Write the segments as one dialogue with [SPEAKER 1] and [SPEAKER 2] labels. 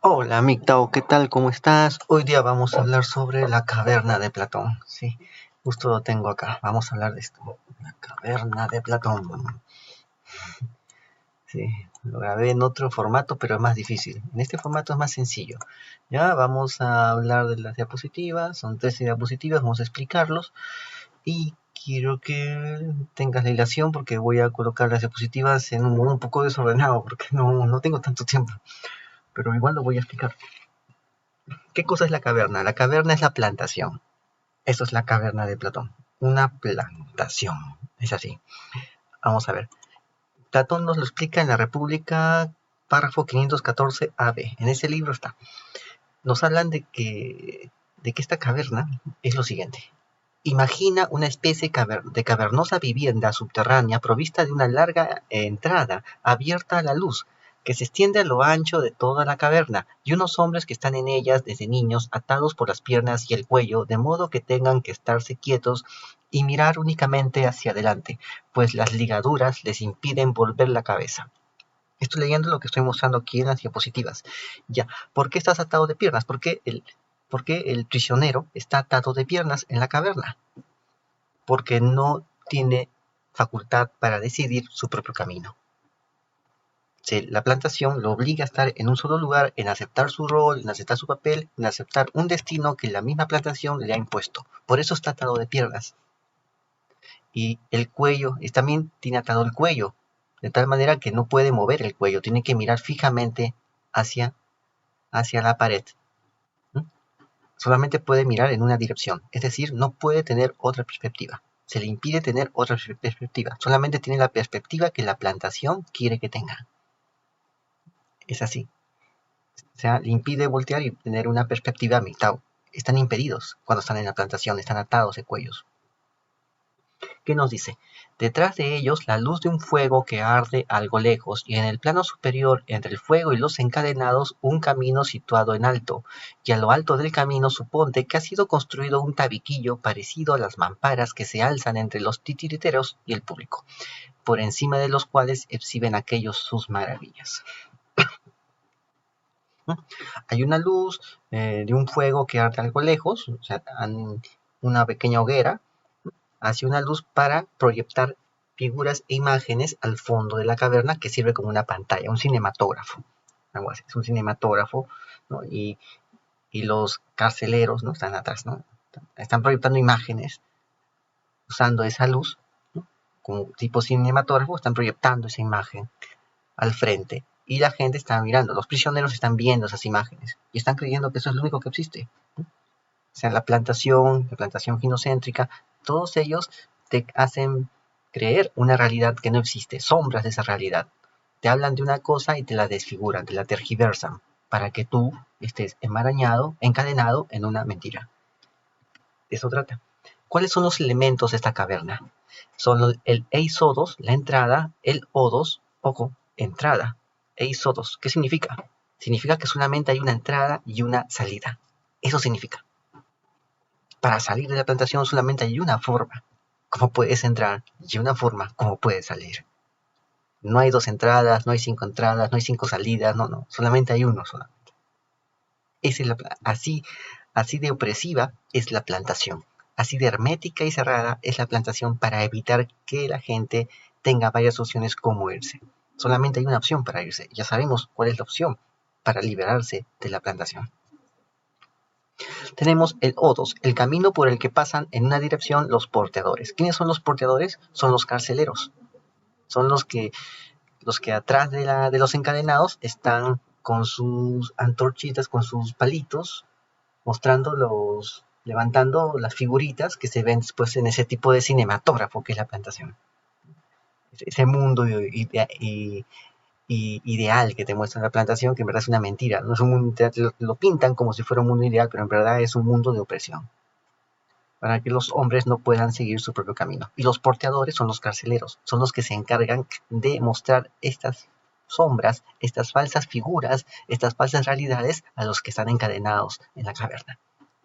[SPEAKER 1] Hola, Mictao, ¿qué tal? ¿Cómo estás? Hoy día vamos a hablar sobre la caverna de Platón. Sí, justo lo tengo acá. Vamos a hablar de esto. La caverna de Platón. Sí, lo grabé en otro formato, pero es más difícil. En este formato es más sencillo. Ya, vamos a hablar de las diapositivas. Son 13 diapositivas, vamos a explicarlos. Y quiero que tengas la ilación porque voy a colocar las diapositivas en un modo un poco desordenado porque no tengo tanto tiempo. Pero igual lo voy a explicar. ¿Qué cosa es la caverna? La caverna es la plantación. Eso es la caverna de Platón. Una plantación. Es así. Vamos a ver. Platón nos lo explica en la República, párrafo 514 AB. En ese libro está. Nos hablan de que esta caverna es lo siguiente. Imagina una especie de cavernosa vivienda subterránea provista de una larga entrada abierta a la luz, que se extiende a lo ancho de toda la caverna, y unos hombres que están en ellas desde niños atados por las piernas y el cuello, de modo que tengan que estarse quietos y mirar únicamente hacia adelante, pues las ligaduras les impiden volver la cabeza. Estoy leyendo lo que estoy mostrando aquí en las diapositivas. Ya, ¿por qué estás atado de piernas? ¿Por qué el prisionero está atado de piernas en la caverna? Porque no tiene facultad para decidir su propio camino. La plantación lo obliga a estar en un solo lugar, en aceptar su rol, en aceptar su papel, en aceptar un destino que la misma plantación le ha impuesto. Por eso está atado de piernas. Y el cuello, también tiene atado el cuello, de tal manera que no puede mover el cuello, tiene que mirar fijamente hacia, hacia la pared. ¿Mm? Solamente puede mirar en una dirección, es decir, no puede tener otra perspectiva. Se le impide tener otra perspectiva, solamente tiene la perspectiva que la plantación quiere que tenga. Es así. O sea, le impide voltear y tener una perspectiva a mitad. Están impedidos cuando están en la plantación, están atados de cuellos. ¿Qué nos dice? Detrás de ellos la luz de un fuego que arde algo lejos, y en el plano superior, entre el fuego y los encadenados, un camino situado en alto, y a lo alto del camino suponte que ha sido construido un tabiquillo parecido a las mamparas que se alzan entre los titiriteros y el público, por encima de los cuales exhiben aquellos sus maravillas. Hay una luz de un fuego que arde algo lejos, o sea, una pequeña hoguera, hacia una luz para proyectar figuras e imágenes al fondo de la caverna que sirve como una pantalla, un cinematógrafo. Algo así, es un cinematógrafo, ¿no? Y los carceleros, ¿no? Están atrás, ¿no? Están proyectando imágenes usando esa luz, ¿no? Como tipo cinematógrafo, están proyectando esa imagen al frente y la gente está mirando, los prisioneros están viendo esas imágenes y están creyendo que eso es lo único que existe, ¿no? O sea, la plantación ginocéntrica, todos ellos te hacen creer una realidad que no existe, sombras de esa realidad. Te hablan de una cosa y te la desfiguran, te la tergiversan, para que tú estés enmarañado, encadenado en una mentira. De eso trata. ¿Cuáles son los elementos de esta caverna? Son el eisodos, la entrada, el odos, ojo, entrada, eisodos. ¿Qué significa? Significa que solamente hay una entrada y una salida. Eso significa. Para salir de la plantación solamente hay una forma, cómo puedes entrar, y una forma, cómo puedes salir. No hay dos entradas, no hay cinco entradas, no hay cinco salidas, no, solamente hay uno solamente. Así, así de opresiva es la plantación, así de hermética y cerrada es la plantación para evitar que la gente tenga varias opciones cómo irse. Solamente hay una opción para irse, ya sabemos cuál es la opción para liberarse de la plantación. Tenemos el odos, el camino por el que pasan en una dirección los porteadores. ¿Quiénes son los porteadores? Son los carceleros. Son los que atrás de los encadenados están con sus antorchitas, con sus palitos, levantando las figuritas que se ven después en ese tipo de cinematógrafo que es la plantación. Ese mundo ideal que te muestra la plantación, que en verdad es una mentira. No es un mundo, lo pintan como si fuera un mundo ideal, pero en verdad es un mundo de opresión, para que los hombres no puedan seguir su propio camino. Y los porteadores son los carceleros, son los que se encargan de mostrar estas sombras, estas falsas figuras, estas falsas realidades a los que están encadenados en la caverna.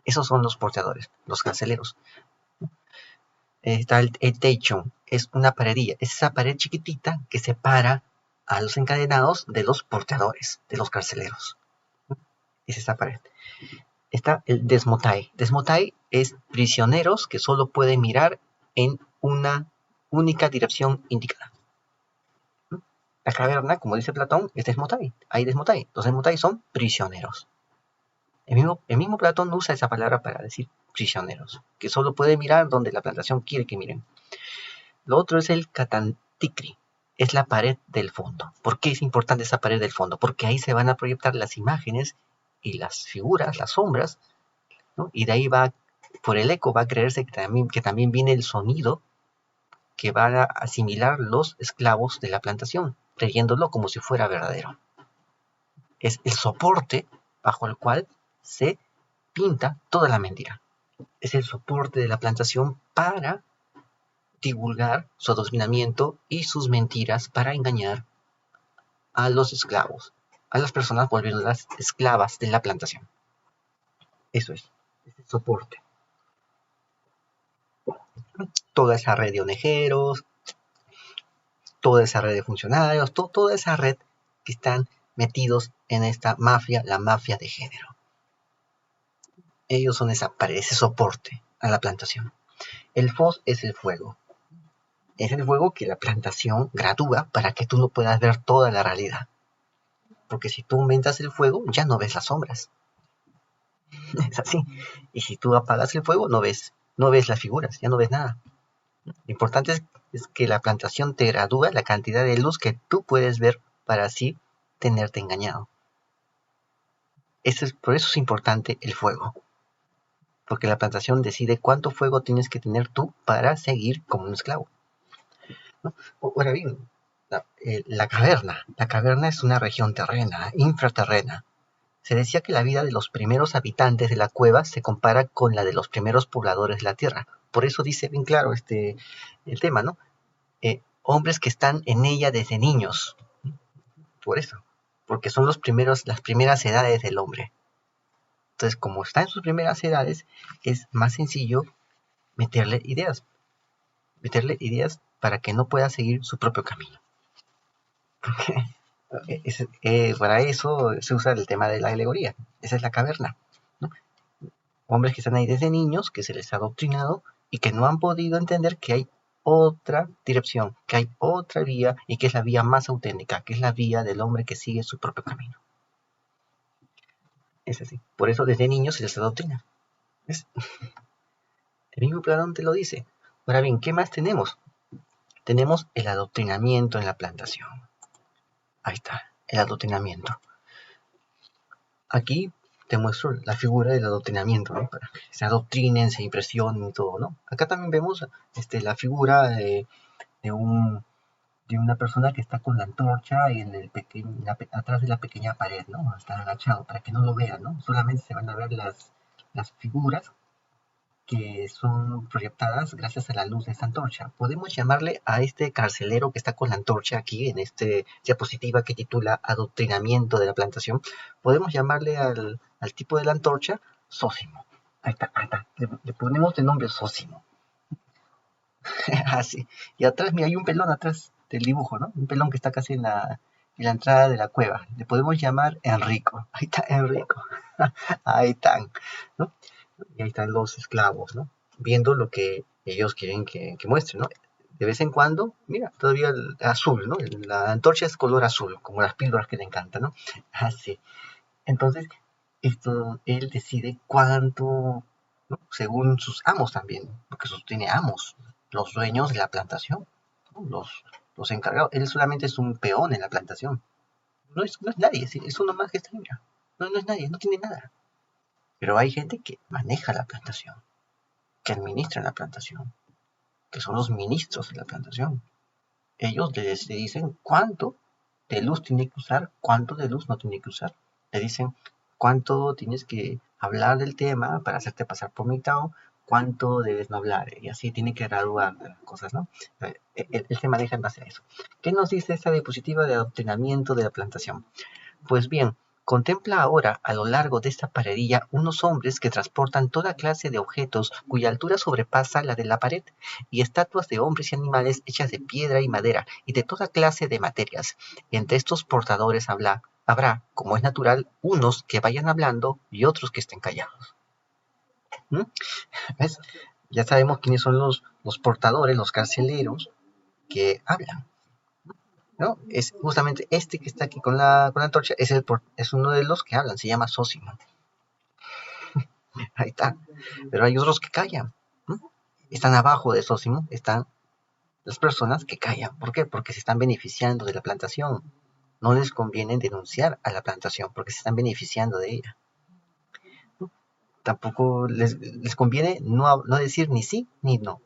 [SPEAKER 1] Esos son los porteadores, los carceleros. Está el techo, es una paredilla, es esa pared chiquitita que separa a los encadenados de los porteadores, de los carceleros. Es esa pared. Está el desmotai. Desmotai es prisioneros que solo pueden mirar en una única dirección indicada. La caverna, como dice Platón, es desmotai. Hay desmotai. Los desmotai son prisioneros. El mismo Platón usa esa palabra para decir prisioneros, que solo puede mirar donde la plantación quiere que miren. Lo otro es el katantikri, es la pared del fondo. ¿Por qué es importante esa pared del fondo? Porque ahí se van a proyectar las imágenes y las figuras, las sombras, ¿no? Y de ahí va, por el eco, va a creerse que también viene el sonido que van a asimilar los esclavos de la plantación, creyéndolo como si fuera verdadero. Es el soporte bajo el cual se pinta toda la mentira. Es el soporte de la plantación para divulgar su adoctrinamiento y sus mentiras para engañar a los esclavos, a las personas volviéndolas esclavas de la plantación. Eso es el soporte. Toda esa red de onejeros, toda esa red de funcionarios, toda esa red que están metidos en esta mafia, la mafia de género. Ellos son esa pared, ese soporte a la plantación. El FOS es el fuego. Es el fuego que la plantación gradúa para que tú no puedas ver toda la realidad. Porque si tú aumentas el fuego, ya no ves las sombras. Es así. Y si tú apagas el fuego, no ves las figuras, ya no ves nada. Lo importante es que la plantación te gradúa la cantidad de luz que tú puedes ver para así tenerte engañado. Por eso es importante el fuego. Porque la plantación decide cuánto fuego tienes que tener tú para seguir como un esclavo, ¿no? Ahora bien, la caverna es una región terrena, infraterrena. Se decía que la vida de los primeros habitantes de la cueva se compara con la de los primeros pobladores de la tierra. Por eso dice bien claro el tema, ¿no? Hombres que están en ella desde niños. Por eso. Porque son las primeras edades del hombre. Entonces, como está en sus primeras edades, es más sencillo meterle ideas para que no pueda seguir su propio camino. Para eso se usa el tema de la alegoría. Esa es la caverna, ¿no? Hombres que están ahí desde niños, que se les ha adoctrinado y que no han podido entender que hay otra dirección, que hay otra vía y que es la vía más auténtica, que es la vía del hombre que sigue su propio camino. Es así. Por eso desde niños se les adoctrina. ¿Ves? El mismo Platón te lo dice. Ahora bien, ¿qué más tenemos? Tenemos el adoctrinamiento en la plantación. Ahí está, el adoctrinamiento. Aquí te muestro la figura del adoctrinamiento, ¿no? Para que se adoctrinen, se impresionen y todo, ¿no? Acá también vemos la figura de una persona que está con la antorcha y atrás de la pequeña pared, ¿no? Está agachado para que no lo vean, ¿no? Solamente se van a ver las figuras que son proyectadas gracias a la luz de esta antorcha. Podemos llamarle a este carcelero que está con la antorcha aquí en esta diapositiva que titula Adoctrinamiento de la plantación. Podemos llamarle al tipo de la antorcha Zósimo. Ahí está. Le ponemos de nombre Zósimo. Así. Y atrás, mira, hay un pelón atrás del dibujo, ¿no? Un pelón que está casi en la entrada de la cueva. Le podemos llamar Enrico. Ahí está Enrico. Ahí están, ¿no? Y ahí están los esclavos, ¿no? Viendo lo que ellos quieren que muestren, ¿no? De vez en cuando, mira, todavía el azul, ¿no? La antorcha es color azul, como las píldoras que le encantan, ¿no? Así. Entonces, él decide cuánto, ¿no? Según sus amos también, porque tiene amos, los dueños de la plantación, ¿no? Los encargados. Él solamente es un peón en la plantación. No es nadie, es uno más que está, mira. No es nadie, no tiene nada. Pero hay gente que maneja la plantación, que administra la plantación, que son los ministros de la plantación. Ellos le dicen cuánto de luz tiene que usar, cuánto de luz no tiene que usar. Le dicen cuánto tienes que hablar del tema para hacerte pasar por mitad, cuánto debes no hablar. Y así tiene que graduar las cosas, ¿no? Él se maneja en base a eso. ¿Qué nos dice esta diapositiva de adoctrinamiento de la plantación? Pues bien, contempla ahora a lo largo de esta paredilla unos hombres que transportan toda clase de objetos cuya altura sobrepasa la de la pared, y estatuas de hombres y animales hechas de piedra y madera y de toda clase de materias. Entre estos portadores habla habrá, como es natural, unos que vayan hablando y otros que estén callados. ¿Mm? ¿Ves? Ya sabemos quiénes son los portadores, los carceleros que hablan, ¿no? Es justamente este que está aquí con la antorcha, es uno de los que hablan, se llama Zósimo. Ahí está. Pero hay otros que callan. ¿Mm? Están abajo de Zósimo, están las personas que callan. ¿Por qué? Porque se están beneficiando de la plantación. No les conviene denunciar a la plantación porque se están beneficiando de ella. Tampoco les conviene no decir ni sí ni no.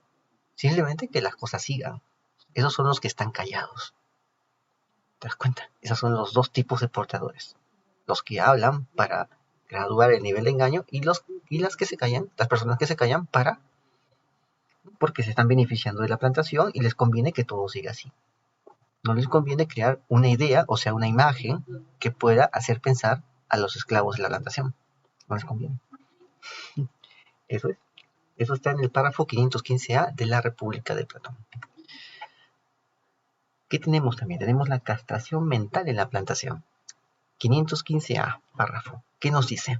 [SPEAKER 1] Simplemente que las cosas sigan. Esos son los que están callados. ¿Te das cuenta? Esos son los dos tipos de portadores. Los que hablan para graduar el nivel de engaño y las que se callan, las personas que se callan porque se están beneficiando de la plantación y les conviene que todo siga así. No les conviene crear una idea, o sea, una imagen que pueda hacer pensar a los esclavos de la plantación. No les conviene. Eso es. Eso está en el párrafo 515A de la República de Platón. ¿Qué tenemos también? Tenemos la castración mental en la plantación. 515A, párrafo. ¿Qué nos dice?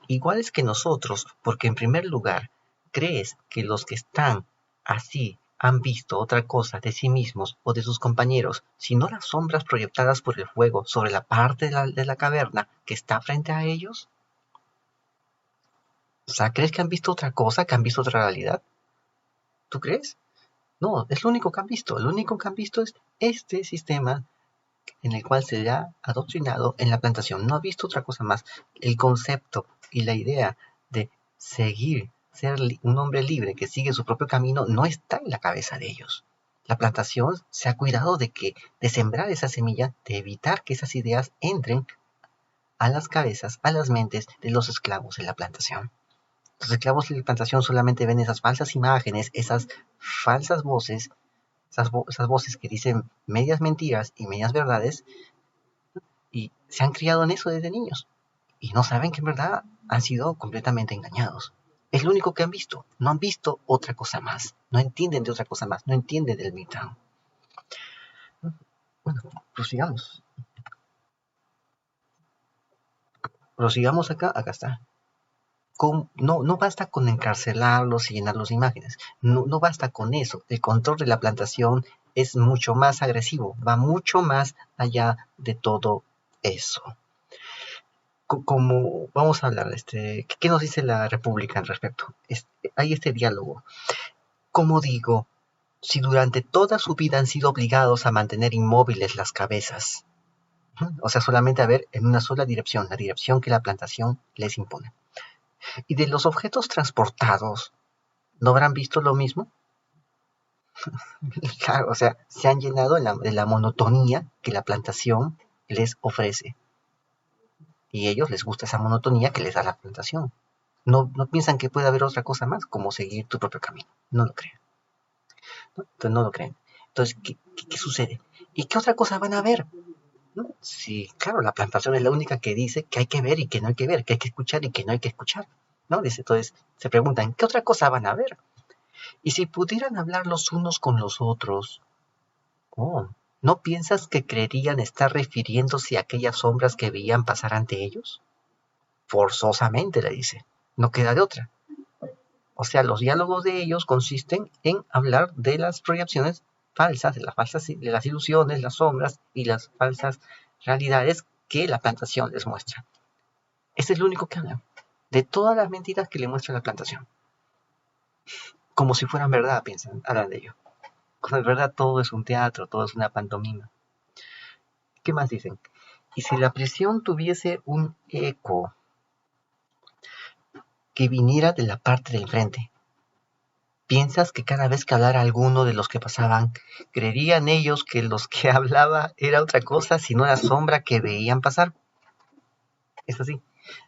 [SPEAKER 1] Iguales que nosotros, porque en primer lugar, crees que los que están así han visto otra cosa de sí mismos o de sus compañeros, sino las sombras proyectadas por el fuego sobre la parte de la caverna que está frente a ellos. O sea, ¿crees que han visto otra cosa, que han visto otra realidad? ¿Tú crees? No, es lo único que han visto. Lo único que han visto es este sistema en el cual se ha adoctrinado en la plantación. No ha visto otra cosa más. El concepto y la idea de seguir, ser un hombre libre que sigue su propio camino, no está en la cabeza de ellos. La plantación se ha cuidado de sembrar esa semilla, de evitar que esas ideas entren a las cabezas, a las mentes de los esclavos en la plantación. Los esclavos de la plantación solamente ven esas falsas imágenes, esas falsas voces, esas voces que dicen medias mentiras y medias verdades, y se han criado en eso desde niños y no saben que en verdad han sido completamente engañados. Es lo único que han visto. No han visto otra cosa más. No entienden de otra cosa más. No entienden del Midtown. Bueno, prosigamos. Prosigamos acá. Acá está. No basta con encarcelarlos y llenarlos de imágenes. No basta con eso. El control de la plantación es mucho más agresivo. Va mucho más allá de todo eso. Como vamos a hablar, ¿qué nos dice la República al respecto? Hay este diálogo. Como digo, si durante toda su vida han sido obligados a mantener inmóviles las cabezas, o sea, solamente a ver en una sola dirección, la dirección que la plantación les impone. Y de los objetos transportados, ¿no habrán visto lo mismo? Claro, o sea, se han llenado de la monotonía que la plantación les ofrece. Y a ellos les gusta esa monotonía que les da la plantación. No piensan que puede haber otra cosa más, como seguir tu propio camino. No lo creen. ¿No? Entonces no lo creen. Entonces, ¿qué sucede? ¿Y qué otra cosa van a ver? ¿No? Sí, claro, la plantación es la única que dice que hay que ver y que no hay que ver, que hay que escuchar y que no hay que escuchar. ¿No? Dice, entonces se preguntan, ¿qué otra cosa van a ver? Y si pudieran hablar los unos con los otros, oh, ¿no piensas que creerían estar refiriéndose a aquellas sombras que veían pasar ante ellos? Forzosamente, le dice. No queda de otra. O sea, los diálogos de ellos consisten en hablar de las proyecciones falsas, de las ilusiones, las sombras y las falsas realidades que la plantación les muestra. Ese es lo único que hablan. De todas las mentiras que le muestra la plantación. Como si fueran verdad, hablan de ello. Como es verdad, todo es un teatro, todo es una pantomima. ¿Qué más dicen? Y si la prisión tuviese un eco que viniera de la parte del frente, ¿piensas que cada vez que hablara alguno de los que pasaban, creerían ellos que los que hablaba era otra cosa sino la sombra que veían pasar? Es así,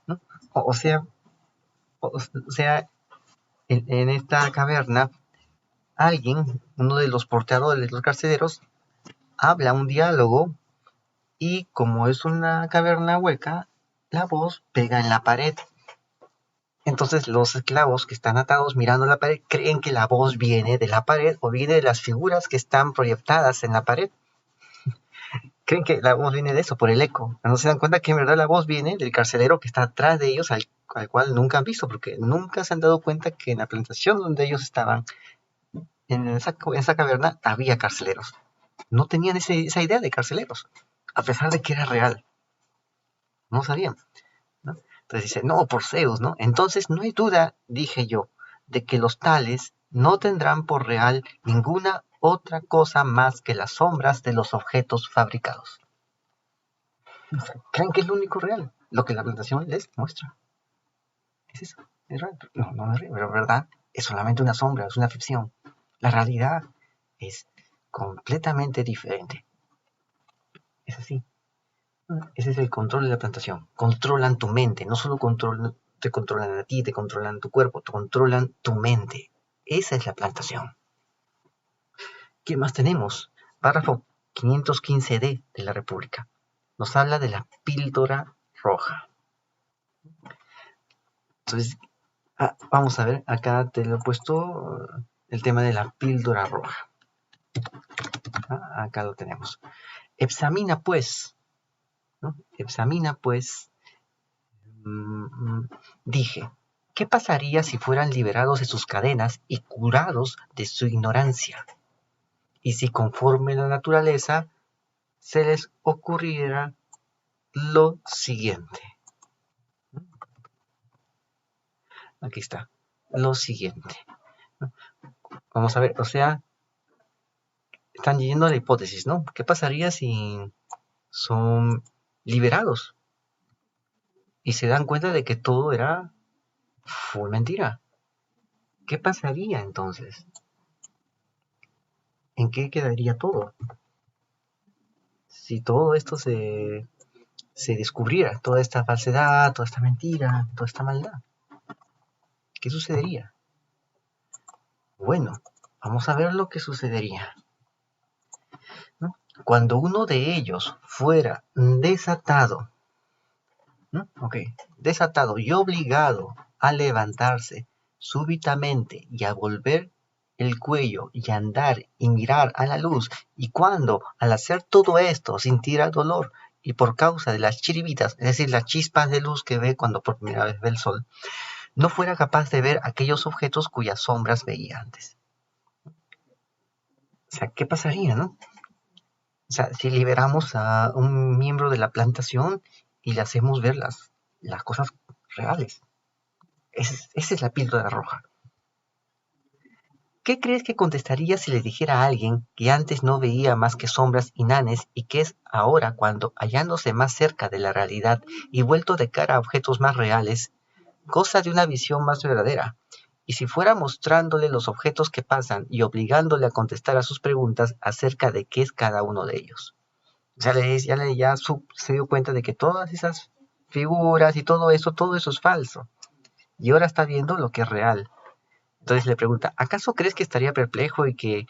[SPEAKER 1] ¿no? O sea, en esta caverna, alguien, uno de los porteadores, los carceleros, habla un diálogo y como es una caverna hueca, la voz pega en la pared. Entonces los esclavos que están atados mirando la pared creen que la voz viene de la pared o viene de las figuras que están proyectadas en la pared. creen que la voz viene de eso, por el eco. No se dan cuenta que en verdad la voz viene del carcelero que está atrás de ellos, al cual nunca han visto, porque nunca se han dado cuenta que en la plantación donde ellos estaban, en esa caverna, había carceleros. No tenían esa idea de carceleros, a pesar de que era real. No sabían, ¿no? Entonces dice, no, por Zeus, ¿no? Entonces no hay duda, dije yo, de que los tales no tendrán por real ninguna otra cosa más que las sombras de los objetos fabricados. ¿Creen que es lo único real? Lo que la plantación les muestra. ¿Es eso? ¿Es real? No, no es real, pero verdad, es solamente una sombra, es una ficción. La realidad es completamente diferente. Es así. Ese es el control de la plantación. Controlan tu mente, no solo te controlan a ti, te controlan tu cuerpo, te controlan tu mente. Esa es la plantación. ¿Qué más tenemos? Párrafo 515D de la República. Nos habla de la píldora roja. Entonces, vamos a ver, acá te lo he puesto el tema de la píldora roja. Acá lo tenemos. Examina pues, ¿no? Examina pues, dije, ¿qué pasaría si fueran liberados de sus cadenas y curados de su ignorancia? Y si conforme la naturaleza se les ocurriera lo siguiente. Aquí está, lo siguiente. Vamos a ver, o sea, están yendo a la hipótesis, ¿no? ¿Qué pasaría si son liberados y se dan cuenta de que todo era full mentira? ¿Qué pasaría entonces? ¿En qué quedaría todo? Si todo esto se descubriera, toda esta falsedad, toda esta mentira, toda esta maldad, ¿qué sucedería? Bueno, vamos a ver lo que sucedería, ¿no? Cuando uno de ellos fuera desatado, ¿no? Desatado y obligado a levantarse súbitamente y a volver el cuello y a andar y mirar a la luz, y cuando al hacer todo esto sintiera dolor y por causa de las chiribitas, es decir, las chispas de luz que ve cuando por primera vez ve el sol, no fuera capaz de ver aquellos objetos cuyas sombras veía antes. O sea, ¿qué pasaría, no? O sea, si liberamos a un miembro de la plantación y le hacemos ver las cosas reales. Esa es la píldora roja. ¿Qué crees que contestaría si le dijera a alguien que antes no veía más que sombras inanes y que es ahora cuando, hallándose más cerca de la realidad y vuelto de cara a objetos más reales, goza de una visión más verdadera? Y si fuera mostrándole los objetos que pasan y obligándole a contestar a sus preguntas acerca de qué es cada uno de ellos. O sea, se dio cuenta de que todas esas figuras y todo eso es falso. Y ahora está viendo lo que es real. Entonces le pregunta, ¿acaso crees que estaría perplejo y que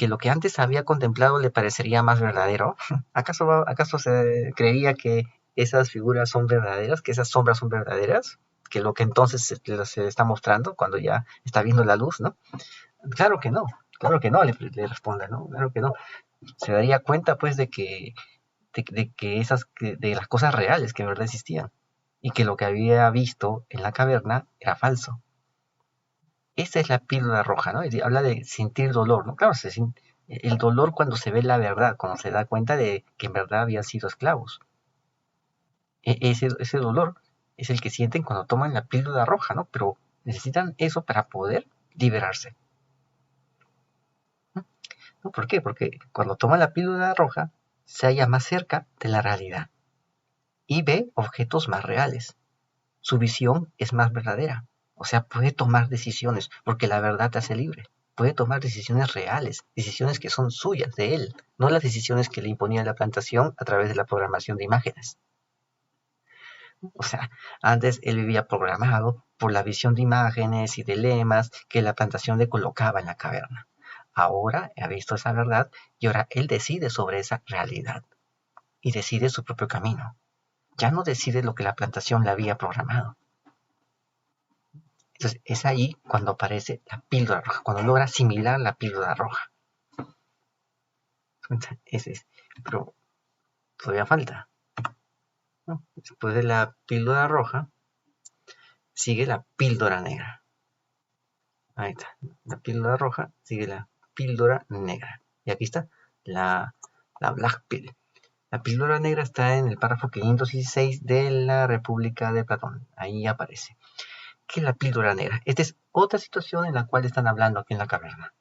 [SPEAKER 1] lo que antes había contemplado le parecería más verdadero? ¿Acaso se creía que esas figuras son verdaderas, que esas sombras son verdaderas? Que lo que entonces se está mostrando cuando ya está viendo la luz, ¿no? Claro que no, le responde, ¿no? Claro que no. Se daría cuenta, pues, de las cosas reales que en verdad existían y que lo que había visto en la caverna era falso. Esa es la píldora roja, ¿no? Habla de sentir dolor, ¿no? Claro, el dolor cuando se ve la verdad, cuando se da cuenta de que en verdad habían sido esclavos. Ese dolor es el que sienten cuando toman la píldora roja, ¿no? Pero necesitan eso para poder liberarse. ¿No? ¿Por qué? Porque cuando toman la píldora roja se halla más cerca de la realidad y ve objetos más reales. Su visión es más verdadera. O sea, puede tomar decisiones, porque la verdad te hace libre. Puede tomar decisiones reales, decisiones que son suyas, de él, no las decisiones que le imponía la plantación a través de la programación de imágenes. O sea, antes él vivía programado por la visión de imágenes y de lemas que la plantación le colocaba en la caverna. Ahora ha visto esa verdad y ahora él decide sobre esa realidad y decide su propio camino. Ya no decide lo que la plantación le había programado. Entonces es ahí cuando aparece la píldora roja, cuando logra asimilar la píldora roja. Ese es. Pero todavía falta, ¿no? Después de la píldora roja, sigue la píldora negra. Ahí está, la píldora roja sigue la píldora negra. Y aquí está, la Black Pill. La píldora negra está en el párrafo 516 de la República de Platón. Ahí aparece. ¿Qué es la píldora negra? Esta es otra situación en la cual están hablando aquí en la caverna.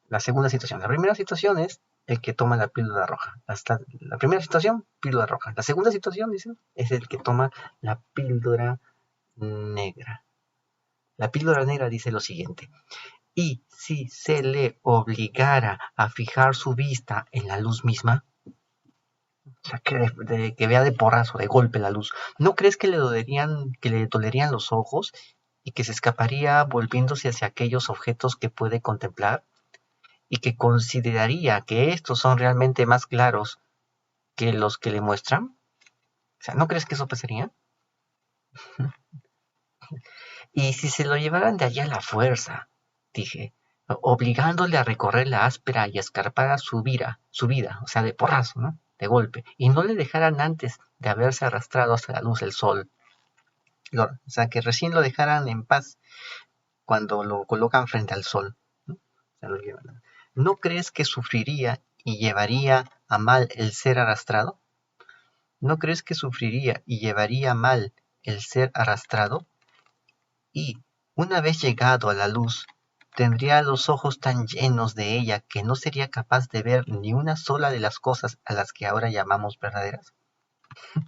[SPEAKER 1] La segunda situación. La primera situación es el que toma la píldora roja. La primera situación, píldora roja. La segunda situación, dicen, es el que toma la píldora negra. La píldora negra dice lo siguiente. Y si se le obligara a fijar su vista en la luz misma, o sea, que vea de porrazo, de golpe la luz, ¿no crees que le dolerían los ojos y que se escaparía volviéndose hacia aquellos objetos que puede contemplar y que consideraría que estos son realmente más claros que los que le muestran? O sea, ¿no crees que eso pasaría? Y si se lo llevaran de allí a la fuerza, dije, obligándole a recorrer la áspera y escarpada subida, o sea, de porrazo, ¿no? De golpe, y no le dejaran antes de haberse arrastrado hasta la luz del sol. O sea, que recién lo dejaran en paz cuando lo colocan frente al sol, ¿no? O sea, lo llevan. ¿No crees que sufriría y llevaría a mal el ser arrastrado? ¿No crees que sufriría y llevaría mal el ser arrastrado? Y, una vez llegado a la luz, tendría los ojos tan llenos de ella que no sería capaz de ver ni una sola de las cosas a las que ahora llamamos verdaderas.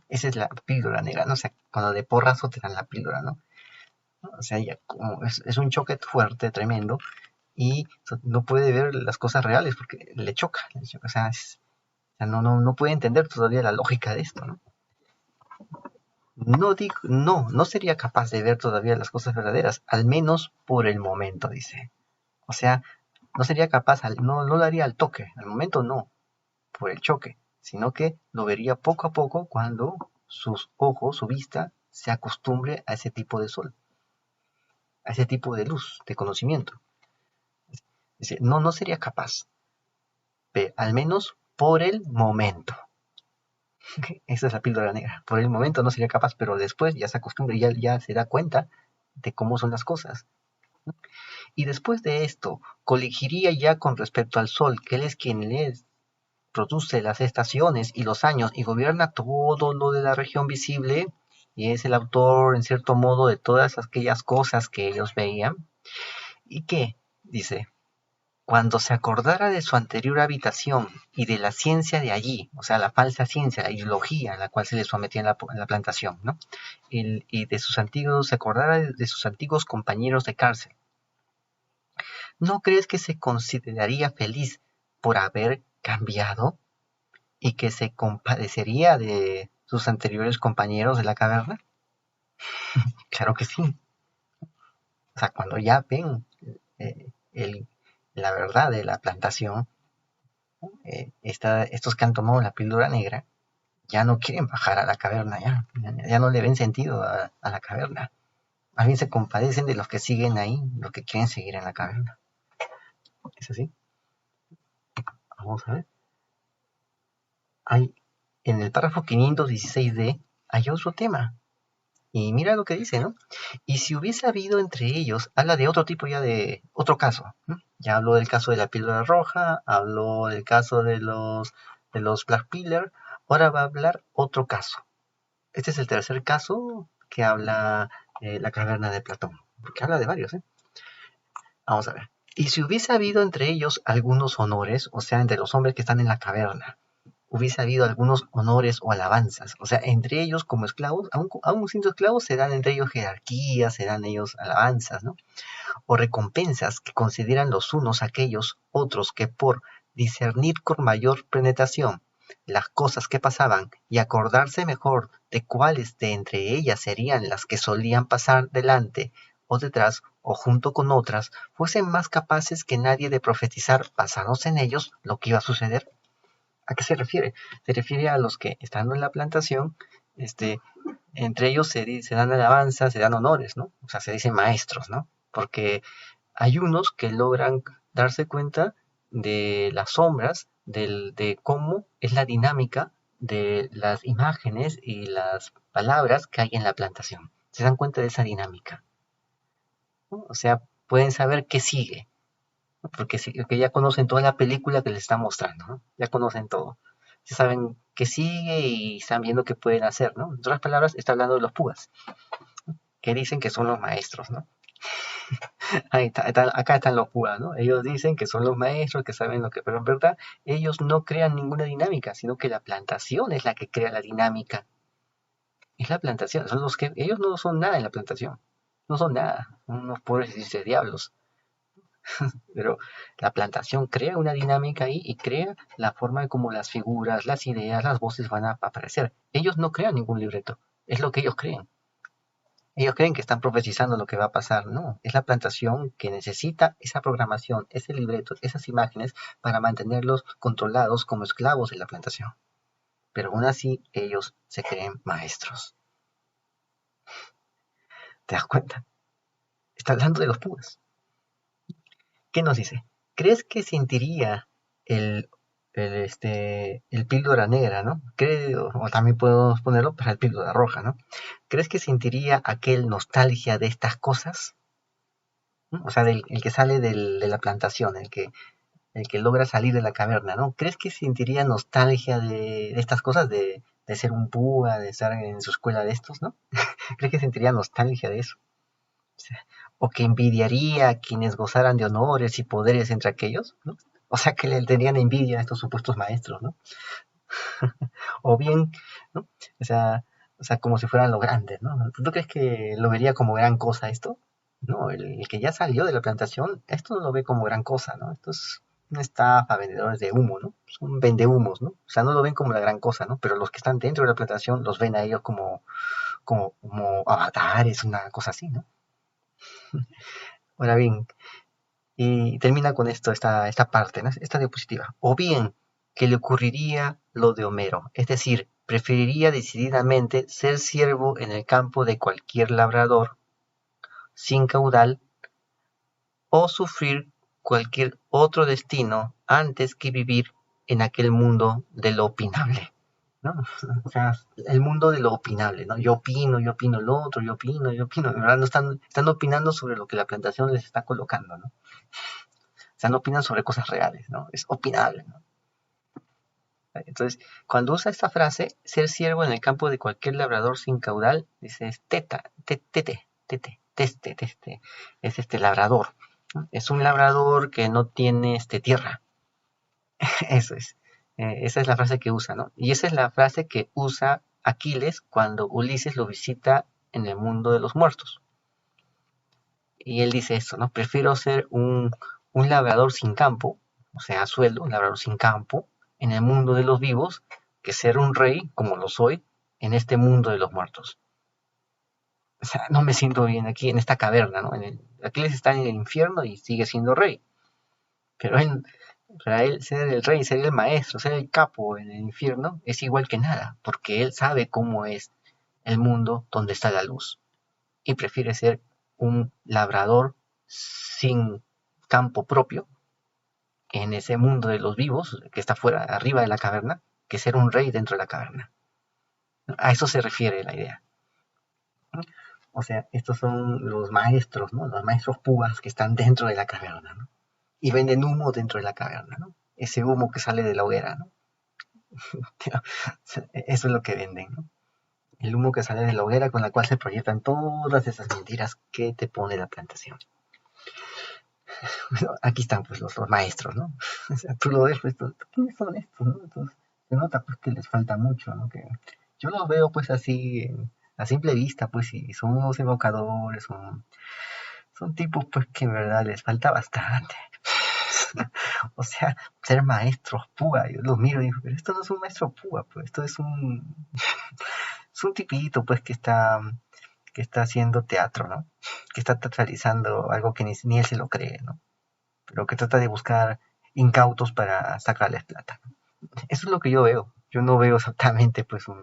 [SPEAKER 1] Esa es la píldora negra, ¿no? O sea, cuando de porrazo te dan la píldora, ¿no? O sea, ya como es un choque fuerte, tremendo, y no puede ver las cosas reales porque le choca. O sea, no puede entender todavía la lógica de esto, ¿no? No sería capaz de ver todavía las cosas verdaderas, al menos por el momento, dice. O sea, no sería capaz, no lo haría al toque, al momento no, por el choque, sino que lo vería poco a poco cuando sus ojos, su vista, se acostumbre a ese tipo de sol, a ese tipo de luz, de conocimiento. Dice, no sería capaz, al menos por el momento. Esa es la píldora negra. Por el momento no sería capaz, pero después ya se acostumbra y ya se da cuenta de cómo son las cosas. Y después de esto, coligiría ya con respecto al sol, que él es quien les produce las estaciones y los años y gobierna todo lo de la región visible y es el autor en cierto modo de todas aquellas cosas que ellos veían. ¿Y qué? Dice, cuando se acordara de su anterior habitación y de la ciencia de allí, o sea, la falsa ciencia, la ideología a la cual se le sometía en la plantación, ¿no? Y de sus antiguos, se acordara de sus antiguos compañeros de cárcel. ¿No crees que se consideraría feliz por haber cambiado y que se compadecería de sus anteriores compañeros de la caverna? Claro que sí. O sea, cuando ya ven eh, el, la verdad de la plantación, estos que han tomado la píldora negra ya no quieren bajar a la caverna, ya no le ven sentido a la caverna. Más bien se compadecen de los que siguen ahí, los que quieren seguir en la caverna. ¿Es así? Vamos a ver. Hay, en el párrafo 516D hay otro tema. Y mira lo que dice, ¿no? Y si hubiese habido entre ellos, habla de otro tipo ya de otro caso, ¿no? Ya habló del caso de la píldora roja, habló del caso de los Black Pillar, ahora va a hablar otro caso. Este es el tercer caso que habla la caverna de Platón, porque habla de varios, ¿eh? Vamos a ver. Y si hubiese habido entre ellos algunos honores, o sea, entre los hombres que están en la caverna, hubiese habido algunos honores o alabanzas. O sea, entre ellos como esclavos, aún siendo esclavos, se dan entre ellos jerarquías, se dan ellos alabanzas, ¿no? O recompensas que consideran los unos aquellos otros que por discernir con mayor penetración las cosas que pasaban y acordarse mejor de cuáles de entre ellas serían las que solían pasar delante o detrás o junto con otras, fuesen más capaces que nadie de profetizar basados en ellos lo que iba a suceder. ¿A qué se refiere? Se refiere a los que, estando en la plantación, entre ellos se dan alabanzas, se dan honores, ¿no? O sea, se dicen maestros, ¿no? Porque hay unos que logran darse cuenta de las sombras, de cómo es la dinámica de las imágenes y las palabras que hay en la plantación. Se dan cuenta de esa dinámica, ¿no? O sea, pueden saber qué sigue, ¿no? Porque ya conocen toda la película que les está mostrando, ¿no? Ya conocen todo. Ya saben qué sigue y están viendo qué pueden hacer, ¿no? En otras palabras, está hablando de los púas, que dicen que son los maestros, ¿no? Acá están los púas, ¿no? Ellos dicen que son los maestros, que saben lo que, pero en verdad ellos no crean ninguna dinámica, sino que la plantación es la que crea la dinámica. Es la plantación, son los que, ellos no son nada en la plantación, no son nada, unos pobres diablos, pero la plantación crea una dinámica ahí y crea la forma de cómo las figuras, las ideas, las voces van a aparecer. Ellos no crean ningún libreto, es lo que ellos creen. Ellos creen que están profetizando lo que va a pasar. No, es la plantación que necesita esa programación, ese libreto, esas imágenes para mantenerlos controlados como esclavos de la plantación. Pero aún así ellos se creen maestros. ¿Te das cuenta? Está hablando de los púas. ¿Qué nos dice? ¿Crees que sentiría el, el píldora negra, ¿no? O también podemos ponerlo para el píldora roja, ¿no? ¿Crees que sentiría aquel nostalgia de estas cosas? ¿No? O sea, el que sale de la plantación, el que logra salir de la caverna, ¿no? ¿Crees que sentiría nostalgia de estas cosas, de ser un púa, de estar en su escuela de estos, ¿no? ¿Crees que sentiría nostalgia de eso? O sea, o que envidiaría a quienes gozaran de honores y poderes entre aquellos, ¿no? O sea, que le tendrían envidia a estos supuestos maestros, ¿no? O bien, ¿no? O sea, o sea, como si fueran los grandes, ¿no? ¿Tú crees que lo vería como gran cosa esto? No, el que ya salió de la plantación, esto no lo ve como gran cosa, ¿no? Esto es una estafa, vendedores de humo, ¿no? Son vendehumos, ¿no? O sea, no lo ven como la gran cosa, ¿no? Pero los que están dentro de la plantación los ven a ellos como avatares, una cosa así, ¿no? Ahora bien, y termina con esto, esta parte, ¿no? Esta diapositiva. O bien, que le ocurriría lo de Homero, es decir, preferiría decididamente ser siervo en el campo de cualquier labrador sin caudal o sufrir cualquier otro destino antes que vivir en aquel mundo de lo opinable, ¿no? O sea, el mundo de lo opinable, ¿no? Yo opino lo otro, yo opino, en verdad no están opinando sobre lo que la plantación les está colocando, ¿no? O sea, no opinan sobre cosas reales, ¿no? Es opinable, ¿no? Entonces, cuando usa esta frase, ser siervo en el campo de cualquier labrador sin caudal, dices teste, es este labrador, ¿no? Es un labrador que no tiene tierra. Eso es. Esa es la frase que usa, ¿no? Y esa es la frase que usa Aquiles cuando Ulises lo visita en el mundo de los muertos. Y él dice esto, ¿no? Prefiero ser un labrador sin campo, o sea, a sueldo, un labrador sin campo, en el mundo de los vivos, que ser un rey, como lo soy, en este mundo de los muertos. O sea, no me siento bien aquí en esta caverna, ¿no? Aquiles está en el infierno y sigue siendo rey. Pero para él ser el rey, ser el maestro, ser el capo en el infierno, es igual que nada, porque él sabe cómo es el mundo donde está la luz. Y prefiere ser un labrador sin campo propio en ese mundo de los vivos que está fuera, arriba de la caverna, que ser un rey dentro de la caverna. A eso se refiere la idea. O sea, estos son los maestros, ¿no? Los maestros púas que están dentro de la caverna, ¿no? Y venden humo dentro de la caverna, ¿no? Ese humo que sale de la hoguera, ¿no? Eso es lo que venden, ¿no? El humo que sale de la hoguera con la cual se proyectan todas esas mentiras que te pone la plantación. Bueno, aquí están pues los maestros, ¿no? O sea, tú lo ves, pues, ¿quiénes son estos, no? Entonces, se nota pues que les falta mucho, ¿no? Que yo los veo pues así, a simple vista, pues, y son unos evocadores, son tipos pues que en verdad les falta bastante. O sea, ser maestros púa, yo los miro y digo, pero esto no es un maestro púa, pues, esto es un tipito pues que está haciendo teatro, ¿no? Que está teatralizando algo que ni él se lo cree, ¿no? Pero que trata de buscar incautos para sacarles plata. Eso es lo que yo veo. Yo no veo exactamente, pues, o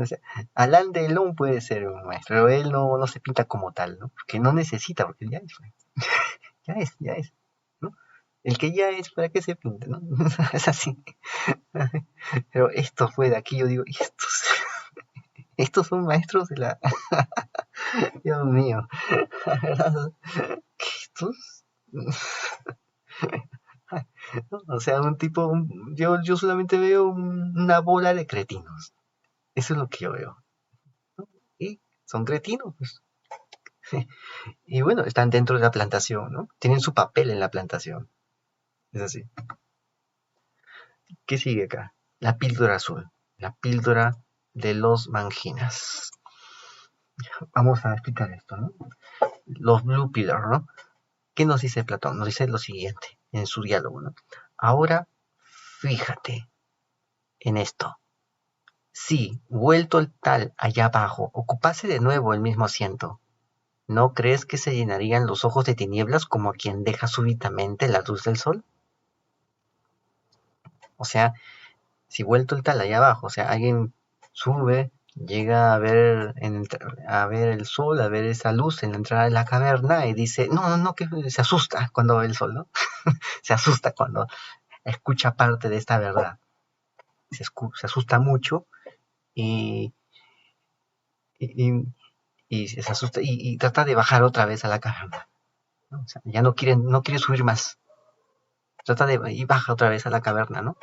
[SPEAKER 1] sea, Alain Delon puede ser un maestro, pero él no se pinta como tal, ¿no? Porque no necesita, porque ya es, ¿no? El que ya es, ¿para qué se pinta, no? Es así. Pero esto fue de aquí, yo digo, ¿y estos son maestros de la... Dios mío. Estos... O sea, un tipo... yo solamente veo una bola de cretinos. Eso es lo que yo veo. Y son cretinos, pues. Y bueno, están dentro de la plantación, ¿no? Tienen su papel en la plantación. Es así. ¿Qué sigue acá? La píldora azul. La píldora de los manginas. Vamos a explicar esto, ¿no? Los Blue Pillar, ¿no? ¿Qué nos dice Platón? Nos dice lo siguiente en su diálogo, ¿no? Ahora, fíjate en esto. Si, vuelto el tal allá abajo, ocupase de nuevo el mismo asiento, ¿no crees que se llenarían los ojos de tinieblas como a quien deja súbitamente la luz del sol? O sea, si vuelto el tal allá abajo, o sea, alguien sube, llega a ver el sol, a ver esa luz en la entrada de la caverna y dice, no, no, no, que se asusta cuando ve el sol, ¿no? Se asusta cuando escucha parte de esta verdad. Se asusta mucho y, y, y se asusta y trata de bajar otra vez a la caverna, ¿no? O sea, ya no quiere subir más. Trata de y baja otra vez a la caverna, ¿no?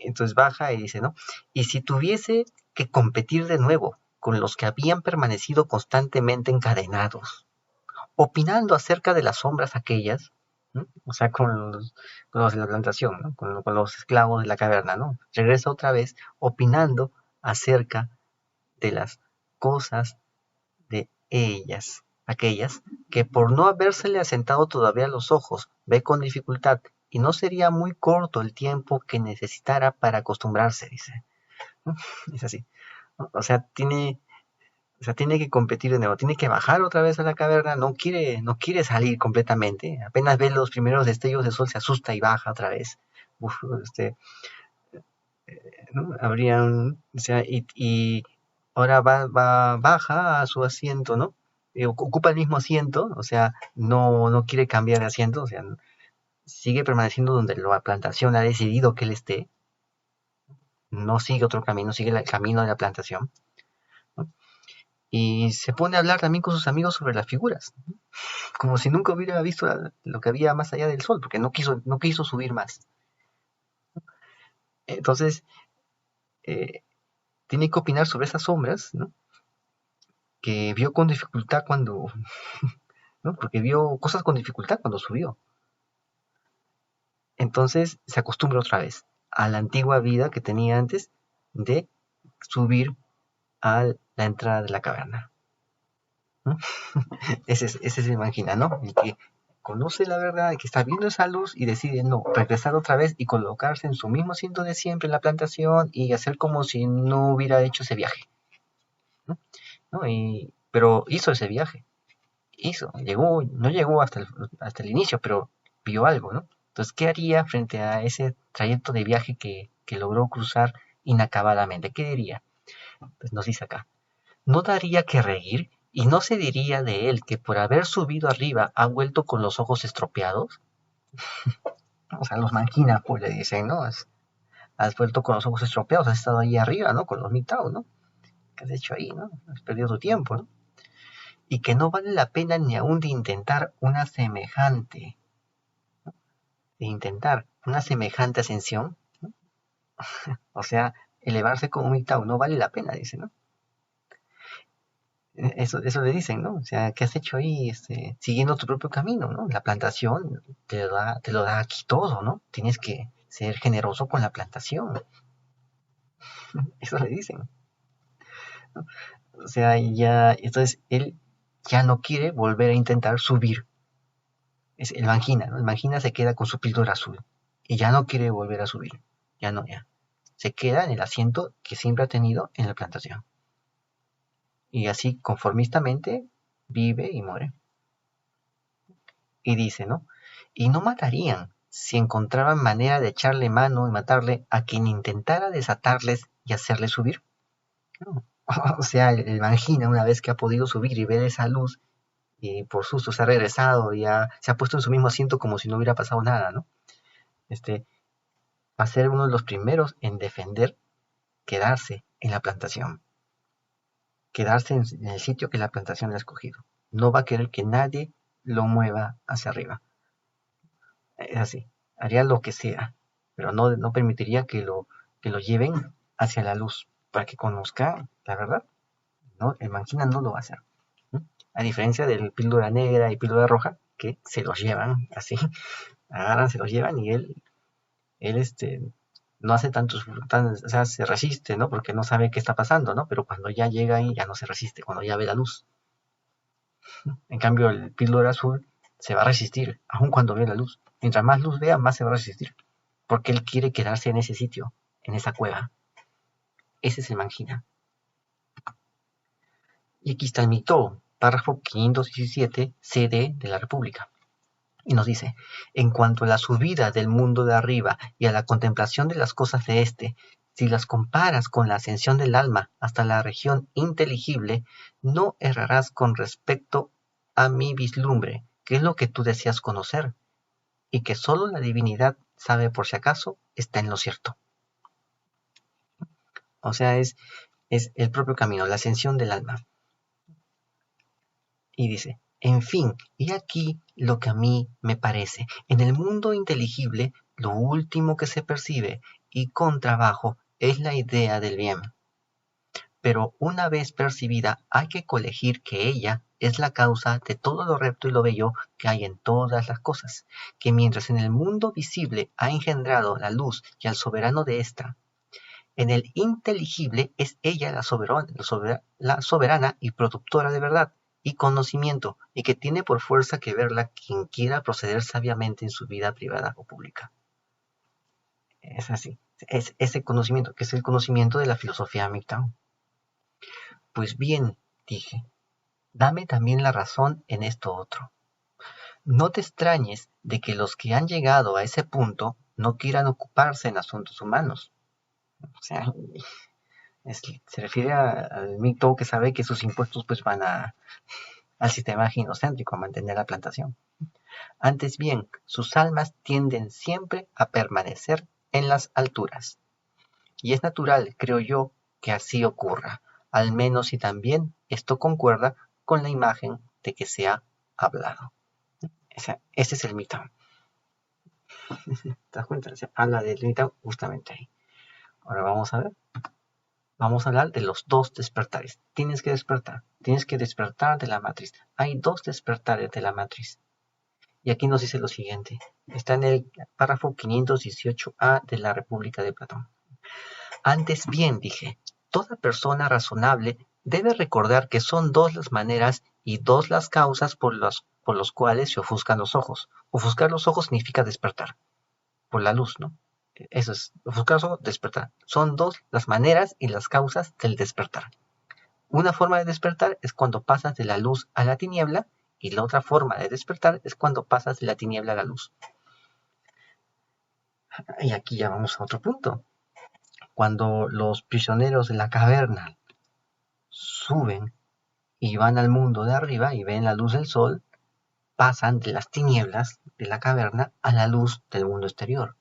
[SPEAKER 1] Entonces baja y dice, ¿no? Y si tuviese que competir de nuevo con los que habían permanecido constantemente encadenados, opinando acerca de las sombras aquellas, ¿no? O sea, con los de la plantación, ¿no? Con los esclavos de la caverna, ¿no? Regresa otra vez opinando acerca de las cosas de ellas, aquellas que por no habérsele asentado todavía los ojos, ve con dificultad, y no sería muy corto el tiempo que necesitara para acostumbrarse, dice. Es así. O sea, tiene que competir de nuevo, tiene que bajar otra vez a la caverna, no quiere salir completamente, apenas ve los primeros destellos de sol, se asusta y baja otra vez. Uf, ¿no? O sea, y ahora baja a su asiento, ¿no? Ocupa el mismo asiento, o sea, no quiere cambiar de asiento, o sea, sigue permaneciendo donde la plantación ha decidido que él esté, no sigue otro camino, sigue el camino de la plantación, ¿no? Y se pone a hablar también con sus amigos sobre las figuras, ¿no? Como si nunca hubiera visto lo que había más allá del sol, porque no quiso subir más. Entonces, eh, tiene que opinar sobre esas sombras, ¿no? Que vio con dificultad cuando, ¿no? Porque vio cosas con dificultad cuando subió. Entonces se acostumbra otra vez a la antigua vida que tenía antes de subir a la entrada de la caverna, ¿no? Ese se imagina, ¿no? El que conoce la verdad, el que está viendo esa luz y decide no, regresar otra vez y colocarse en su mismo asiento de siempre en la plantación y hacer como si no hubiera hecho ese viaje, ¿no? ¿No? Pero hizo ese viaje, no llegó hasta el inicio, pero vio algo, ¿no? Entonces, ¿qué haría frente a ese trayecto de viaje que logró cruzar inacabadamente? ¿Qué diría? Pues nos dice acá, ¿no daría que reír y no se diría de él que por haber subido arriba ha vuelto con los ojos estropeados? O sea, los manquina, pues le dicen, ¿no? Has vuelto con los ojos estropeados, has estado ahí arriba, ¿no? Con los mitados, ¿no? ¿Qué has hecho ahí, no? Has perdido tu tiempo, ¿no? Y que no vale la pena ni aún de intentar una semejante ascensión, ¿no? O sea, elevarse como un Tao no vale la pena, dice, ¿no? Eso le dicen, ¿no? O sea, ¿qué has hecho ahí siguiendo tu propio camino, ¿no? La plantación te lo da aquí todo, ¿no? Tienes que ser generoso con la plantación. Eso le dicen, ¿no? O sea, entonces él ya no quiere volver a intentar subir. Es el Mangina, ¿no? El Mangina se queda con su píldora azul y ya no quiere volver a subir. Ya no, ya. Se queda en el asiento que siempre ha tenido en la plantación. Y así conformistamente vive y muere. Y dice, ¿no? Y no matarían si encontraban manera de echarle mano y matarle a quien intentara desatarles y hacerle subir. ¿No? O sea, el Mangina, una vez que ha podido subir y ver esa luz y por susto se ha regresado y se ha puesto en su mismo asiento como si no hubiera pasado nada, ¿no? Va a ser uno de los primeros en defender quedarse en la plantación, quedarse en el sitio que la plantación le ha escogido. No va a querer que nadie lo mueva hacia arriba. Es así, haría lo que sea, pero no permitiría que lo lleven hacia la luz para que conozca la verdad. ¿No? El Manquina no lo va a hacer. ¿No? A diferencia del píldora negra y píldora roja, que se los llevan así, agarran, se los llevan y él no hace o sea, se resiste, ¿no? Porque no sabe qué está pasando, ¿no? Pero cuando ya llega ahí ya no se resiste, cuando ya ve la luz. En cambio, el píldora azul se va a resistir, aun cuando ve la luz. Mientras más luz vea, más se va a resistir. Porque él quiere quedarse en ese sitio, en esa cueva. Ese es el Mangina. Y aquí está el mito, párrafo 517, CD de la República. Y nos dice, en cuanto a la subida del mundo de arriba y a la contemplación de las cosas de éste, si las comparas con la ascensión del alma hasta la región inteligible, no errarás con respecto a mi vislumbre, que es lo que tú deseas conocer, y que sólo la divinidad sabe por si acaso está en lo cierto. O sea, es el propio camino, la ascensión del alma. Y dice, en fin, y aquí lo que a mí me parece. En el mundo inteligible, lo último que se percibe, y con trabajo, es la idea del bien. Pero una vez percibida, hay que colegir que ella es la causa de todo lo recto y lo bello que hay en todas las cosas, que mientras en el mundo visible ha engendrado la luz y al soberano de ésta, en el inteligible es ella la soberana y productora de verdad y conocimiento, y que tiene por fuerza que verla quien quiera proceder sabiamente en su vida privada o pública. Es así. Es ese conocimiento, que es el conocimiento de la filosofía MGTOW. Pues bien, dije, dame también la razón en esto otro. No te extrañes de que los que han llegado a ese punto no quieran ocuparse en asuntos humanos. O sea, se refiere al MGTOW que sabe que sus impuestos pues van al sistema ginocéntrico, a mantener la plantación. Antes bien, sus almas tienden siempre a permanecer en las alturas. Y es natural, creo yo, que así ocurra, al menos si también esto concuerda con la imagen de que se ha hablado. Ese es el MGTOW. ¿Te das cuenta? Se habla del MGTOW justamente ahí. Ahora vamos a ver. Vamos a hablar de los dos despertares. Tienes que despertar de la matriz. Hay dos despertares de la matriz. Y aquí nos dice lo siguiente. Está en el párrafo 518A de la República de Platón. Antes bien, dije, toda persona razonable debe recordar que son dos las maneras y dos las causas por los cuales se ofuscan los ojos. Ofuscar los ojos significa despertar, por la luz, ¿no? Eso es, ofuscar los ojos, despertar. Son dos las maneras y las causas del despertar. Una forma de despertar es cuando pasas de la luz a la tiniebla, y la otra forma de despertar es cuando pasas de la tiniebla a la luz. Y aquí ya vamos a otro punto. Cuando los prisioneros de la caverna suben y van al mundo de arriba y ven la luz del sol, pasan de las tinieblas de la caverna a la luz del mundo exterior.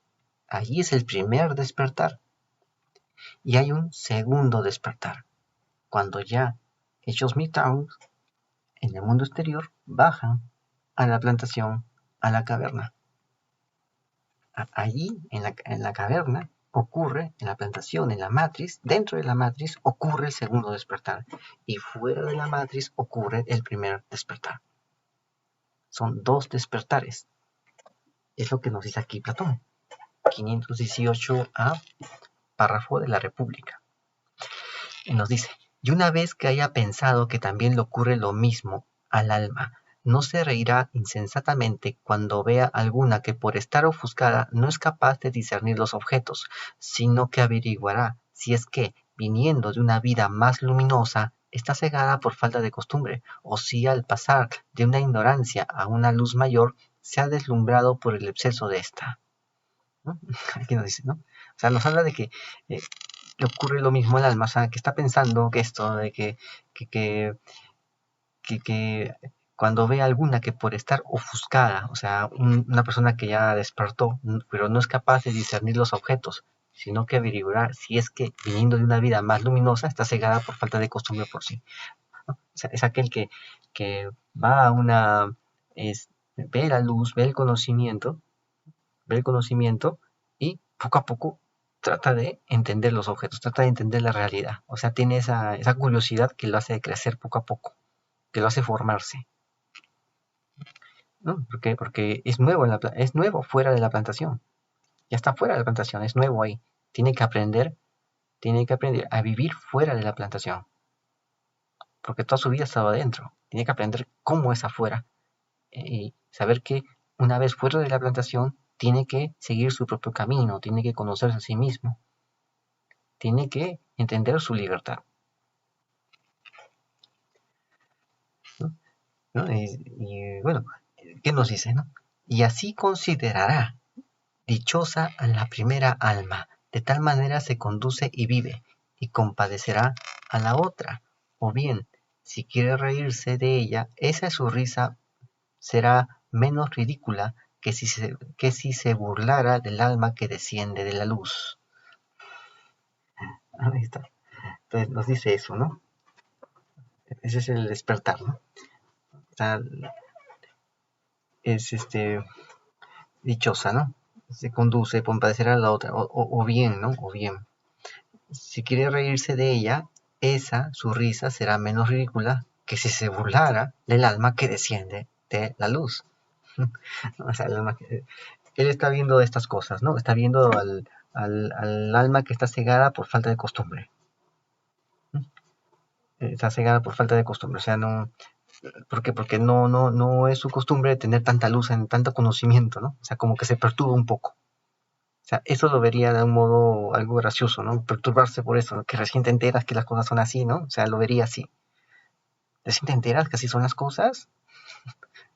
[SPEAKER 1] Allí es el primer despertar. Y hay un segundo despertar. Cuando ya hechos MGTOW, en el mundo exterior, bajan a la plantación, a la caverna. Allí, en la caverna, ocurre, en la plantación, en la matriz, dentro de la matriz, ocurre el segundo despertar. Y fuera de la matriz ocurre el primer despertar. Son dos despertares. Es lo que nos dice aquí Platón. 518A, párrafo de la República. Y nos dice, y una vez que haya pensado que también le ocurre lo mismo al alma, no se reirá insensatamente cuando vea alguna que por estar ofuscada no es capaz de discernir los objetos, sino que averiguará si es que, viniendo de una vida más luminosa, está cegada por falta de costumbre, o si al pasar de una ignorancia a una luz mayor, se ha deslumbrado por el exceso de esta. ¿No? Aquí nos dice, ¿no? O sea, nos habla de que le ocurre lo mismo al alma, o sea, que está pensando que esto, de que cuando ve alguna que por estar ofuscada, o sea, una persona que ya despertó, pero no es capaz de discernir los objetos, sino que averiguar si es que, viniendo de una vida más luminosa, está cegada por falta de costumbre por sí, ¿no? O sea, es aquel que va a una, ve la luz, ve el conocimiento y poco a poco trata de entender los objetos, trata de entender la realidad. O sea, tiene esa curiosidad que lo hace crecer poco a poco, que lo hace formarse, ¿no? ¿Por qué? Porque es nuevo, es nuevo fuera de la plantación. Ya está fuera de la plantación, es nuevo ahí. Tiene que aprender, tiene que aprender a vivir fuera de la plantación. Porque toda su vida ha estado adentro. Tiene que aprender cómo es afuera. Y saber que una vez fuera de la plantación, tiene que seguir su propio camino, tiene que conocerse a sí mismo, tiene que entender su libertad, ¿no? ¿No? Y bueno, ¿qué nos dice, no? Y así considerará dichosa a la primera alma, de tal manera se conduce y vive, y compadecerá a la otra. O bien, si quiere reírse de ella, esa su risa será menos ridícula que si se burlara del alma que desciende de la luz. Ahí está. Entonces nos dice eso, ¿no? Ese es el despertar, ¿no? O sea, es dichosa, ¿no? Se conduce, compadecerá a la otra, o bien, ¿no? O bien, si quiere reírse de ella, esa, su risa, será menos ridícula que si se burlara del alma que desciende de la luz. O sea, él está viendo estas cosas, ¿no? Está viendo al alma que está cegada por falta de costumbre. Está cegada por falta de costumbre, o sea, no... ¿Por qué? Porque no es su costumbre tener tanta luz, en tanto conocimiento, ¿no? O sea, como que se perturba un poco. O sea, eso lo vería de un modo algo gracioso, ¿no? Perturbarse por eso, ¿no? Que recién te enteras que las cosas son así, ¿no? O sea, lo vería así. Recién te enteras que así son las cosas,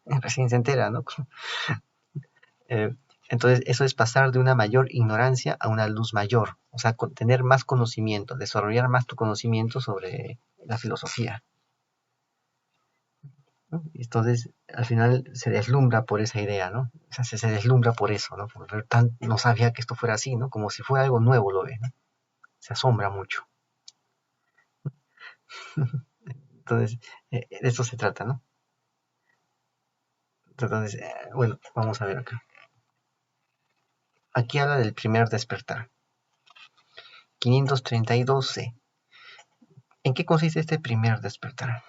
[SPEAKER 1] recién se entera, ¿no? Eh, entonces, eso es pasar de una mayor ignorancia a una luz mayor. O sea, tener más conocimiento, desarrollar más tu conocimiento sobre la filosofía, ¿no? Entonces, al final se deslumbra por esa idea, ¿no? O sea, se deslumbra por eso, ¿no? Por ver no sabía que esto fuera así, ¿no? Como si fuera algo nuevo, lo ve, ¿no? Se asombra mucho. Entonces, de eso se trata, ¿no? Entonces, bueno, vamos a ver acá. Aquí habla del primer despertar. 532C. ¿En qué consiste este primer despertar?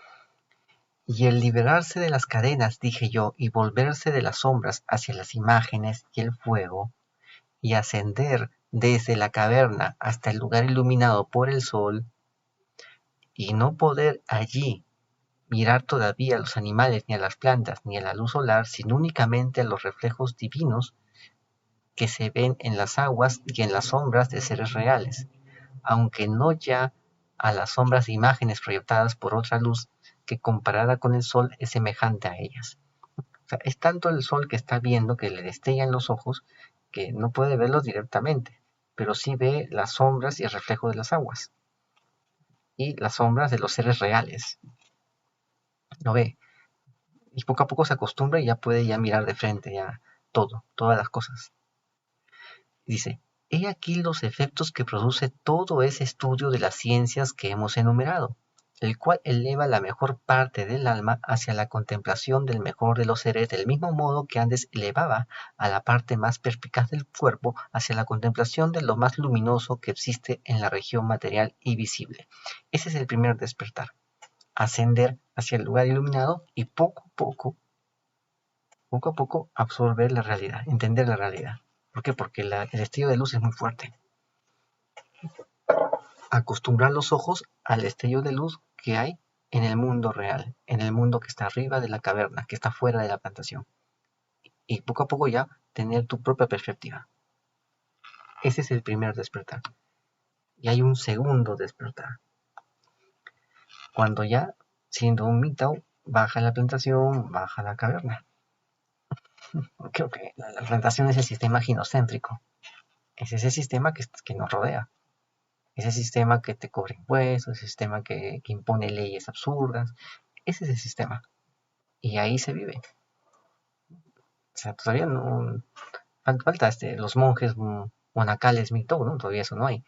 [SPEAKER 1] Y el liberarse de las cadenas, dije yo, y volverse de las sombras hacia las imágenes y el fuego, y ascender desde la caverna hasta el lugar iluminado por el sol, y no poder allí mirar todavía a los animales, ni a las plantas, ni a la luz solar, sino únicamente a los reflejos divinos que se ven en las aguas y en las sombras de seres reales, aunque no ya a las sombras de imágenes proyectadas por otra luz que comparada con el sol es semejante a ellas. O sea, es tanto el sol que está viendo que le destella en los ojos que no puede verlos directamente, pero sí ve las sombras y el reflejo de las aguas y las sombras de los seres reales. Lo ve y poco a poco se acostumbra y ya puede ya mirar de frente ya todo, todas las cosas. Dice, he aquí los efectos que produce todo ese estudio de las ciencias que hemos enumerado, el cual eleva la mejor parte del alma hacia la contemplación del mejor de los seres, del mismo modo que antes elevaba a la parte más perspicaz del cuerpo hacia la contemplación de lo más luminoso que existe en la región material y visible. Ese es el primer despertar, ascender hacia el lugar iluminado y poco a poco absorber la realidad, entender la realidad. ¿Por qué? Porque el destello de luz es muy fuerte. Acostumbrar los ojos al destello de luz que hay en el mundo real, en el mundo que está arriba de la caverna, que está fuera de la plantación. Y poco a poco ya tener tu propia perspectiva. Ese es el primer despertar. Y hay un segundo despertar. Cuando ya, siendo un mito, baja la plantación, baja la caverna. Porque la plantación es el sistema ginocéntrico. Es ese sistema que nos rodea. Ese sistema que te cobra impuestos, ese sistema que impone leyes absurdas. Ese es el sistema. y ahí se vive. O sea, todavía no falta los monjes monacales, mito, ¿no? Todavía eso no hay.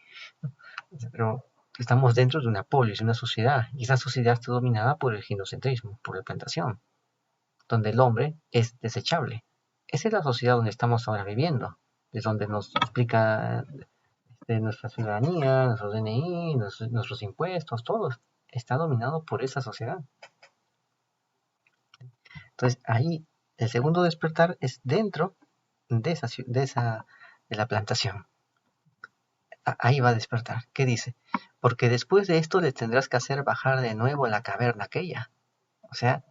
[SPEAKER 1] Pero estamos dentro de una polis, de una sociedad, y esa sociedad está dominada por el ginocentrismo, por la plantación, donde el hombre es desechable. Esa es la sociedad donde estamos ahora viviendo, es donde nos explica nuestra ciudadanía, nuestro DNI, nuestros impuestos, todo está dominado por esa sociedad. Entonces ahí el segundo despertar es dentro de la plantación. Ahí va a despertar. ¿Qué dice? Porque después de esto le tendrás que hacer bajar de nuevo a la caverna aquella. O sea,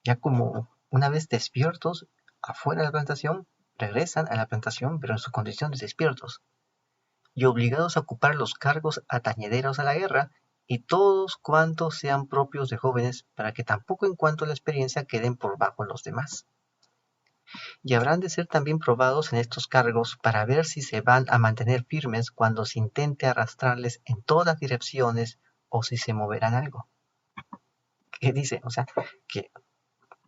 [SPEAKER 1] ya como una vez despiertos afuera de la plantación, regresan a la plantación, pero en su condición de despiertos, y obligados a ocupar los cargos atañederos a la guerra, y todos cuantos sean propios de jóvenes, para que tampoco en cuanto a la experiencia queden por bajo los demás. Y habrán de ser también probados en estos cargos para ver si se van a mantener firmes cuando se intente arrastrarles en todas direcciones o si se moverán algo. ¿Qué dice? O sea, que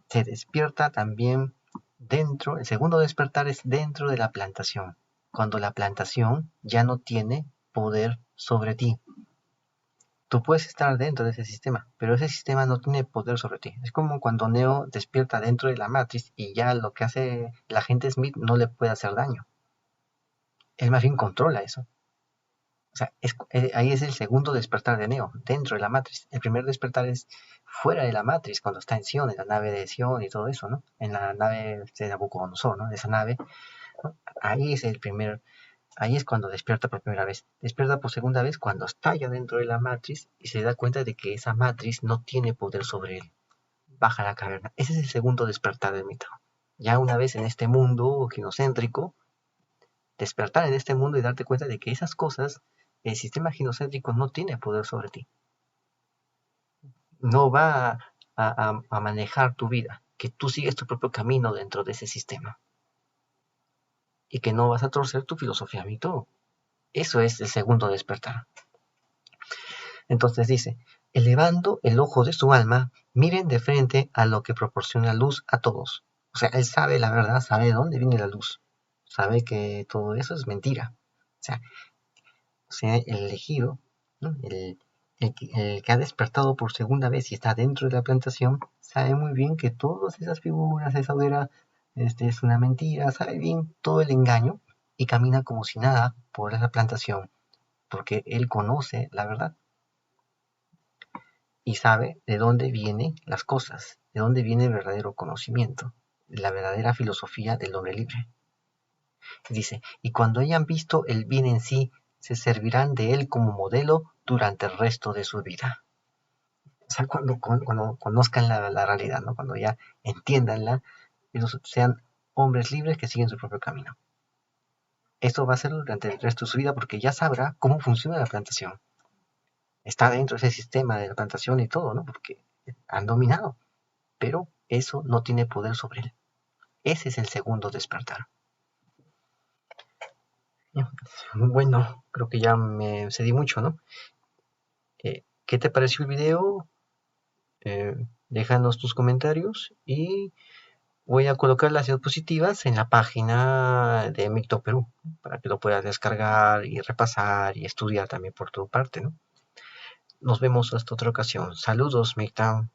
[SPEAKER 1] se despierta también dentro, el segundo despertar es dentro de la plantación, cuando la plantación ya no tiene poder sobre ti. Tú puedes estar dentro de ese sistema, pero ese sistema no tiene poder sobre ti. Es como cuando Neo despierta dentro de la Matrix y ya lo que hace el agente Smith no le puede hacer daño. Él más bien controla eso. O sea, ahí es el segundo despertar de Neo, dentro de la Matrix. El primer despertar es fuera de la Matrix, cuando está en Sion, en la nave de Sion y todo eso, ¿no? En la nave de Nabucodonosor, ¿no? Esa nave, ¿no? Ahí es el primer. Ahí es cuando despierta por primera vez. Despierta por segunda vez cuando está ya dentro de la matriz y se da cuenta de que esa matriz no tiene poder sobre él. Baja a la caverna. Ese es el segundo despertar del mito. Ya una vez en este mundo ginocéntrico, despertar en este mundo y darte cuenta de que esas cosas, el sistema ginocéntrico no tiene poder sobre ti. No va a manejar tu vida, que tú sigues tu propio camino dentro de ese sistema. Y que no vas a torcer tu filosofía mito. Eso es el segundo despertar. Entonces dice, elevando el ojo de su alma, miren de frente a lo que proporciona luz a todos. O sea, él sabe la verdad, sabe de dónde viene la luz. Sabe que todo eso es mentira. O sea el elegido, ¿no? el que ha despertado por segunda vez y está dentro de la plantación, sabe muy bien que todas esas figuras, esa hoguera, es una mentira, sabe bien todo el engaño y camina como si nada por esa plantación, porque él conoce la verdad. Y sabe de dónde vienen las cosas, de dónde viene el verdadero conocimiento, la verdadera filosofía del hombre libre. Dice, y cuando hayan visto el bien en sí, se servirán de él como modelo durante el resto de su vida. O sea, cuando conozcan la realidad, ¿no? Cuando ya entiendanla, ellos sean hombres libres que siguen su propio camino. Esto va a ser durante el resto de su vida porque ya sabrá cómo funciona la plantación. Está dentro de ese sistema de la plantación y todo, ¿no? Porque han dominado. Pero eso no tiene poder sobre él. Ese es el segundo despertar. Bueno, creo que ya me cedí mucho, ¿no? ¿Qué te pareció el video? Déjanos tus comentarios y voy a colocar las diapositivas en la página de Micto Perú para que lo puedas descargar y repasar y estudiar también por tu parte, ¿no? Nos vemos hasta otra ocasión. Saludos, Micto.